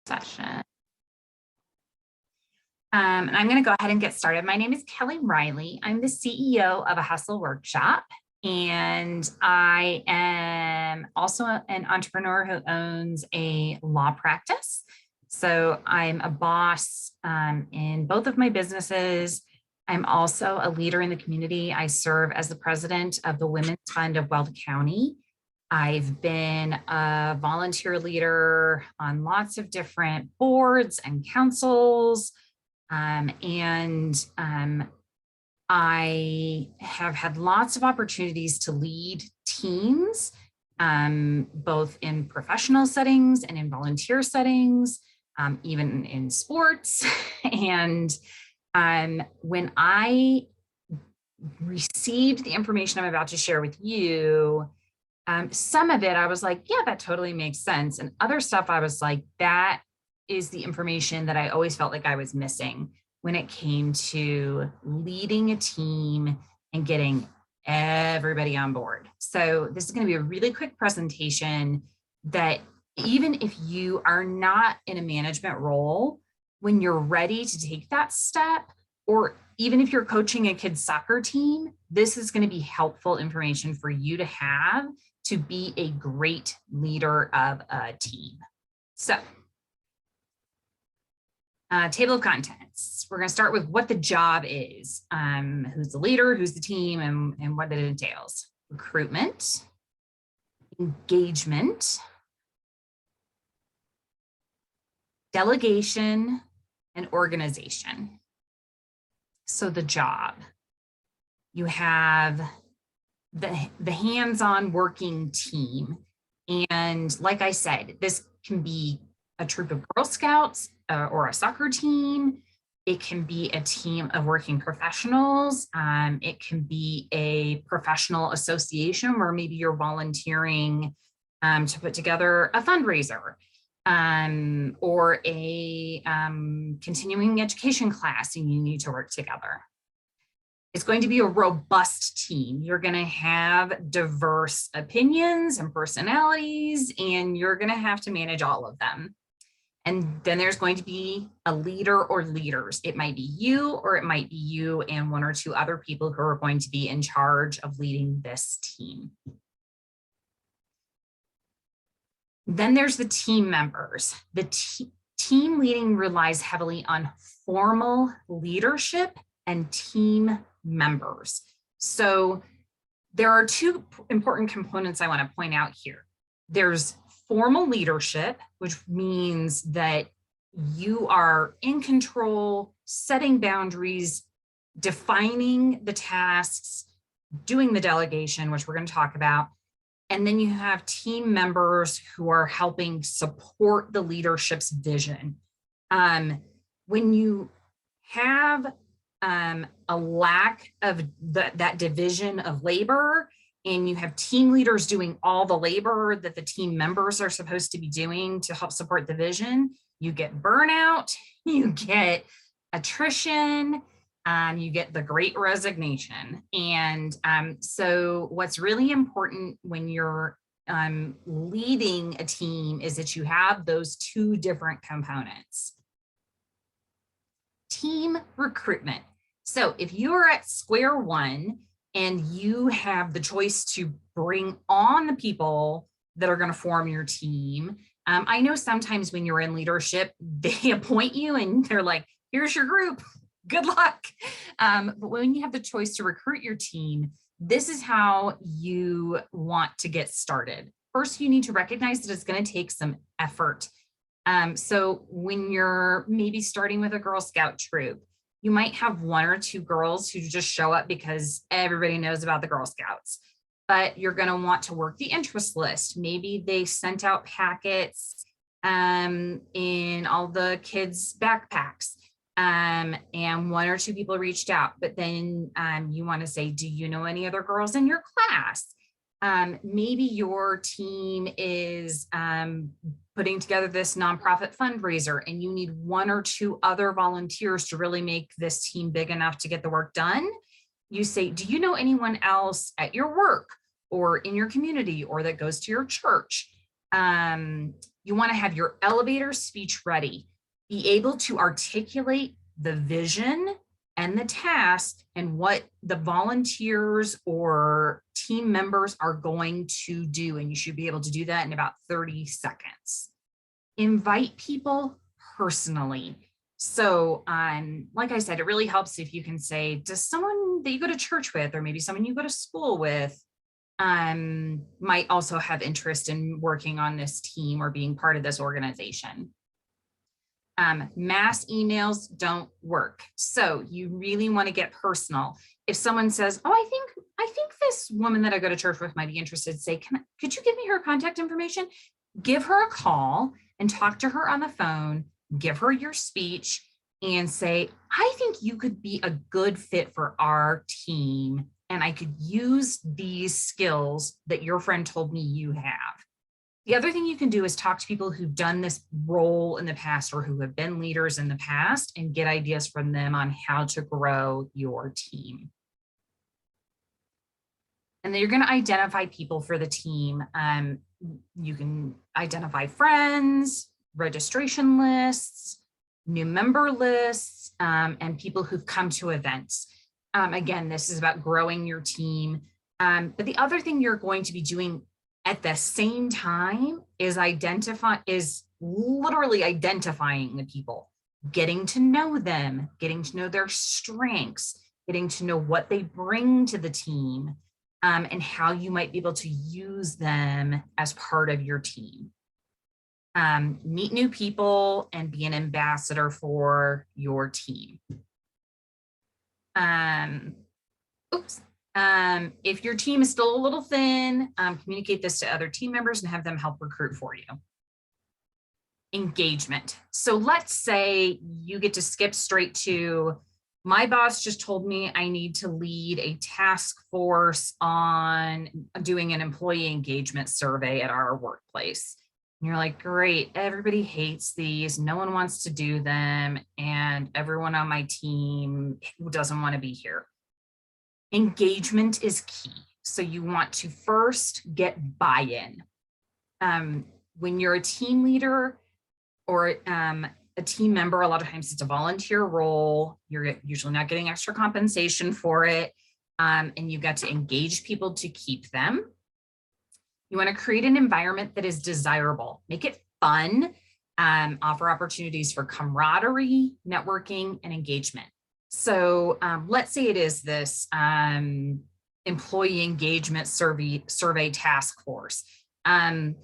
session. And I'm going to go ahead and get started. My name is Kelli Riley. I'm the CEO of A Hustle Workshop, and I am also an entrepreneur who owns a law practice. So I'm a boss in both of my businesses. I'm also a leader in the community. I serve as the president of the Women's Fund of Weld County. I've been a volunteer leader on lots of different boards and councils. I have had lots of opportunities to lead teams, both in professional settings and in volunteer settings, even in sports. And when I received the information I'm about to share with you, some of it I was like, yeah, that totally makes sense. And other stuff I was like, that is the information that I always felt like I was missing when it came to leading a team and getting everybody on board. So this is going to be a really quick presentation that even if you are not in a management role, when you're ready to take that step, or even if you're coaching a kid's soccer team, this is going to be helpful information for you to have to be a great leader of a team. So, table of contents. We're going to start with what the job is, who's the leader, who's the team, and what it entails. Recruitment, engagement, delegation, and organization. So the job, you have the hands-on working team. And like I said, this can be a troop of Girl Scouts or a soccer team. It can be a team of working professionals. It can be a professional association where maybe you're volunteering to put together a fundraiser, or a continuing education class, and you need to work together. It's going to be a robust team. You're going to have diverse opinions and personalities, and you're going to have to manage all of them. And then there's going to be a leader or leaders. It might be you, or it might be you and one or two other people who are going to be in charge of leading this team. Then there's the team members. The team leading relies heavily on formal leadership and team members. So there are two important components I want to point out here. There's formal leadership, which means that you are in control, setting boundaries, defining the tasks, doing the delegation, which we're going to talk about. And then you have team members who are helping support the leadership's vision. When you have a lack of that division of labor, and you have team leaders doing all the labor that the team members are supposed to be doing to help support the vision, you get burnout, you get attrition, you get the great resignation. And so what's really important when you're leading a team is that you have those two different components. Team recruitment. So if you're at square one and you have the choice to bring on the people that are going to form your team, I know sometimes when you're in leadership, they appoint you and they're like, here's your group, good luck. But when you have the choice to recruit your team, this is how you want to get started. First, you need to recognize that it's going to take some effort. So when you're maybe starting with a Girl Scout troop, you might have one or two girls who just show up because everybody knows about the Girl Scouts, but you're going to want to work the interest list. Maybe they sent out packets in all the kids' backpacks, and one or two people reached out, but then you want to say, do you know any other girls in your class? Maybe your team is putting together this nonprofit fundraiser and you need one or two other volunteers to really make this team big enough to get the work done. You say, do you know anyone else at your work or in your community or that goes to your church? You want to have your elevator speech ready. Be able to articulate the vision and the task and what the volunteers or team members are going to do. And you should be able to do that in about 30 seconds. Invite people personally. So like I said, it really helps if you can say, does someone that you go to church with, or maybe someone you go to school with, might also have interest in working on this team or being part of this organization. Mass emails don't work. So you really want to get personal. If someone says, oh, I think this woman that I go to church with might be interested, say, could you give me her contact information? Give her a call and talk to her on the phone, give her your speech and say, I think you could be a good fit for our team. And I could use these skills that your friend told me you have. The other thing you can do is talk to people who've done this role in the past or who have been leaders in the past and get ideas from them on how to grow your team. And then you're going to identify people for the team. You can identify friends, registration lists, new member lists, and people who've come to events. Again, this is about growing your team. But the other thing you're going to be doing at the same time is literally identifying the people, getting to know them, getting to know their strengths, getting to know what they bring to the team, and how you might be able to use them as part of your team. Meet new people and be an ambassador for your team. If your team is still a little thin, communicate this to other team members and have them help recruit for you. Engagement. So let's say you get to skip straight to, my boss just told me I need to lead a task force on doing an employee engagement survey at our workplace. And you're like, great, everybody hates these. No one wants to do them. And everyone on my team doesn't want to be here. Engagement is key. So you want to first get buy-in. When you're a team leader or a team member, a lot of times it's a volunteer role. You're usually not getting extra compensation for it. And you've got to engage people to keep them. You want to create an environment that is desirable. Make it fun. Offer opportunities for camaraderie, networking, and engagement. So let's say it is this employee engagement survey task force. I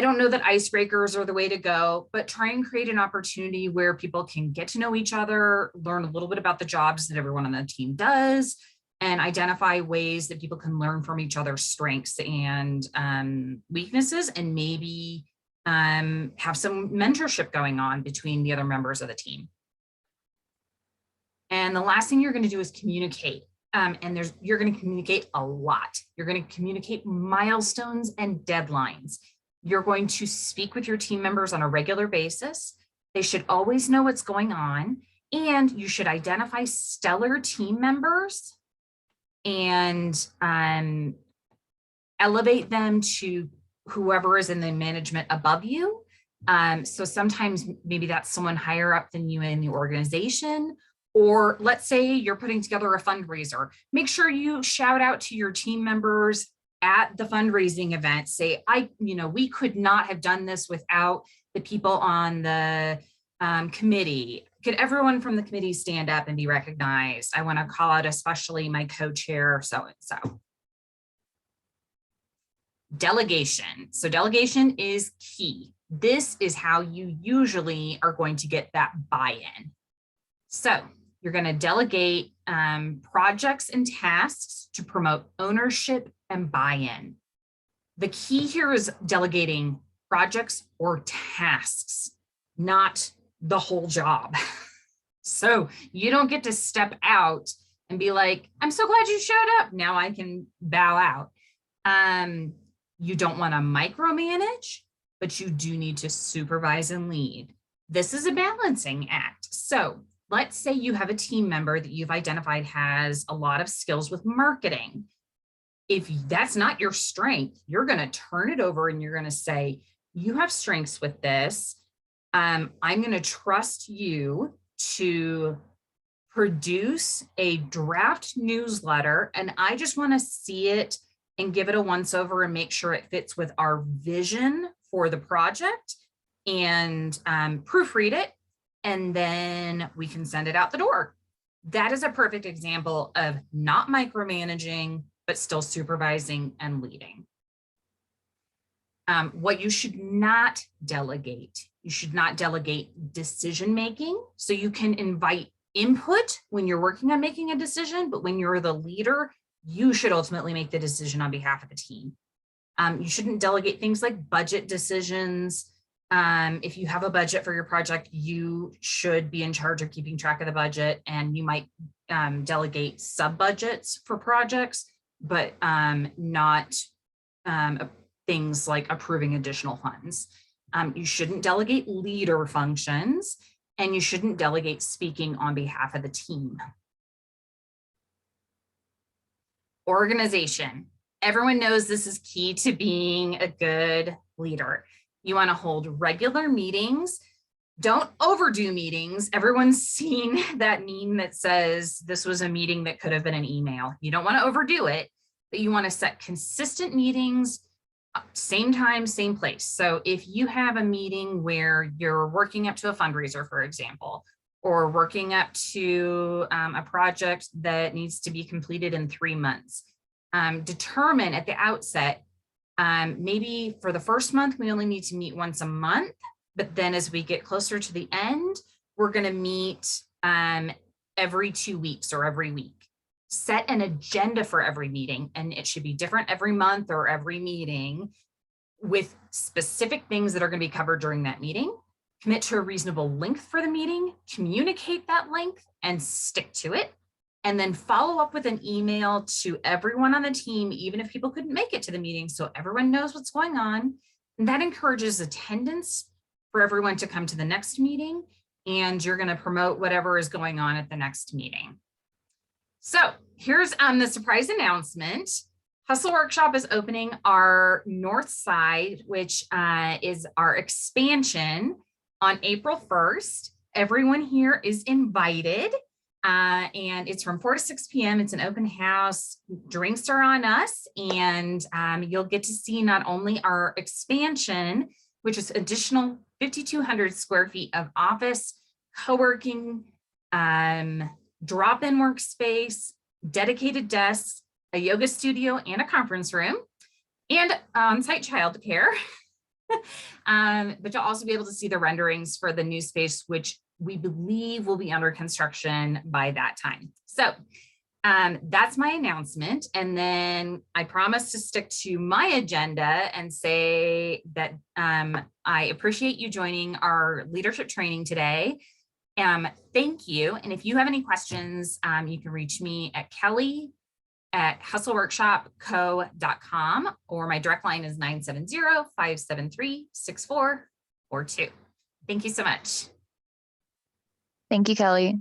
don't know that icebreakers are the way to go, but try and create an opportunity where people can get to know each other, learn a little bit about the jobs that everyone on the team does, and identify ways that people can learn from each other's strengths and weaknesses, and maybe have some mentorship going on between the other members of the team. And the last thing you're going to do is communicate. You're going to communicate a lot. You're going to communicate milestones and deadlines. You're going to speak with your team members on a regular basis. They should always know what's going on. And you should identify stellar team members and elevate them to whoever is in the management above you. So sometimes maybe that's someone higher up than you in the organization. Or let's say you're putting together a fundraiser. Make sure you shout out to your team members at the fundraising event. Say, we could not have done this without the people on the committee. Could everyone from the committee stand up and be recognized? I want to call out especially my co-chair, so-and-so. Delegation. So delegation is key. This is how you usually are going to get that buy-in. So you're going to delegate projects and tasks to promote ownership and buy-in. The key here is delegating projects or tasks, not the whole job. So you don't get to step out and be like, I'm so glad you showed up. Now I can bow out. You don't want to micromanage, but you do need to supervise and lead. This is a balancing act. So let's say you have a team member that you've identified has a lot of skills with marketing. If that's not your strength, you're going to turn it over and you're going to say, you have strengths with this. I'm going to trust you to produce a draft newsletter, and I just want to see it and give it a once over and make sure it fits with our vision for the project, and proofread it, and then we can send it out the door. That is a perfect example of not micromanaging, but still supervising and leading. What you should not delegate. You should not delegate decision-making. So you can invite input when you're working on making a decision, but when you're the leader, you should ultimately make the decision on behalf of the team. You shouldn't delegate things like budget decisions. If you have a budget for your project, you should be in charge of keeping track of the budget, and you might delegate sub-budgets for projects, but not things like approving additional funds. You shouldn't delegate leader functions, and you shouldn't delegate speaking on behalf of the team. Organization. Everyone knows this is key to being a good leader. You want to hold regular meetings. Don't overdo meetings. Everyone's seen that meme that says this was a meeting that could have been an email. You don't want to overdo it, but you want to set consistent meetings, same time, same place. So if you have a meeting where you're working up to a fundraiser, for example, or working up to a project that needs to be completed in 3 months, determine at the outset, maybe for the first month, we only need to meet once a month, but then as we get closer to the end, we're going to meet every 2 weeks or every week. Set an agenda for every meeting, and it should be different every month or every meeting, with specific things that are going to be covered during that meeting. Commit to a reasonable length for the meeting, communicate that length and stick to it, and then follow up with an email to everyone on the team, even if people couldn't make it to the meeting, so everyone knows what's going on. And that encourages attendance for everyone to come to the next meeting, and you're going to promote whatever is going on at the next meeting. So here's the surprise announcement. Hustle Workshop is opening our north side, which is our expansion, on April 1st. Everyone here is invited, and it's from 4 to 6 p.m. It's an open house. Drinks are on us, and you'll get to see not only our expansion, which is additional 5,200 square feet of office, co-working, drop-in workspace, dedicated desks, a yoga studio, and a conference room, and on-site childcare. But you'll also be able to see the renderings for the new space, which we believe will be under construction by that time. So that's my announcement. And then I promise to stick to my agenda and say that I appreciate you joining our leadership training today. Thank you. And if you have any questions, you can reach me at kelli@hustleworkshopco.com, or my direct line is 970-573-6442. Thank you so much. Thank you, Kelly.